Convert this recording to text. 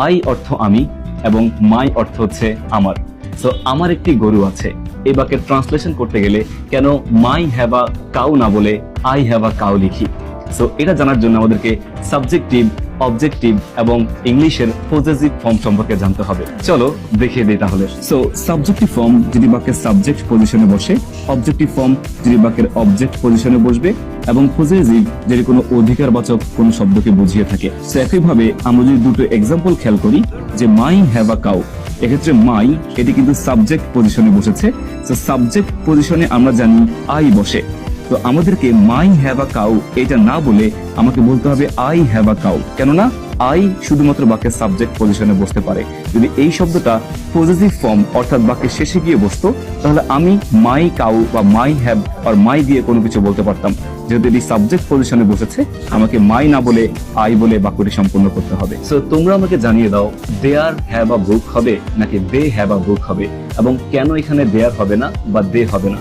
I অর্থ আমি এবং মাই অর্থ হচ্ছে আমার। সো আমার একটি গরু আছে, এই বাক্যের ট্রান্সলেশন করতে গেলে কেন মাই হ্যাভ আ কাউ না বলে আই হ্যাভ আ কাউ লিখি? সো এটা জানার জন্য আমাদেরকে সাবজেক্টিভ, অবজেক্টিভ এবং ইংলিশের পজেসিভ ফর্ম সম্পর্কে জানতে হবে। চলো দেখিয়ে দিই তাহলে। সো সাবজেক্টিভ ফর্ম যদি বাক্যের সাবজেক্ট পজিশনে বসে, অবজেক্টিভ ফর্ম যদি বাক্যের অবজেক্ট পজিশনে বসবে, এবং পজেসিভ যদি কোনো অধিকারবাচক কোনো শব্দকে বুঝিয়ে থাকে। সো একইভাবে আমরা যদি দুটো এক্সাম্পল খেয়াল করি, যে মাই হ্যাভ আ কাউ, এক্ষেত্রে মাই এটি কিন্তু সাবজেক্ট পজিশনে বসেছে। তো সাবজেক্ট পজিশনে আমরা জানি আই বসে, তো আমাদেরকে মাই হ্যাভ আ কাউ এটা না বলে আমাকে বলতে হবে আই হ্যাভ আ কাউ। কেননা আই শুধুমাত্র বাক্যের সাবজেক্ট পজিশনে বসতে পারে। যদি এই শব্দটা পজেসিভ ফর্ম অর্থাৎ বাক্যের শেষে গিয়ে বসতো, তাহলে আমি মাই কাউ বা মাই হ্যাভ আর মাই দিয়ে কোনো কিছু বলতে পারতাম। যেহেতু এটি সাবজেক্ট পজিশনে বসেছে, আমাকে মাই না বলে আই বলে বাক্যটি সম্পূর্ণ করতে হবে। সো তোমরা আমাকে জানিয়ে দাও, দেয়ার হ্যাভ আ বুক হবে নাকি দে হ্যাভ আ বুক হবে, এবং কেন এখানে দেয়ার হবে না বা দে হবে না?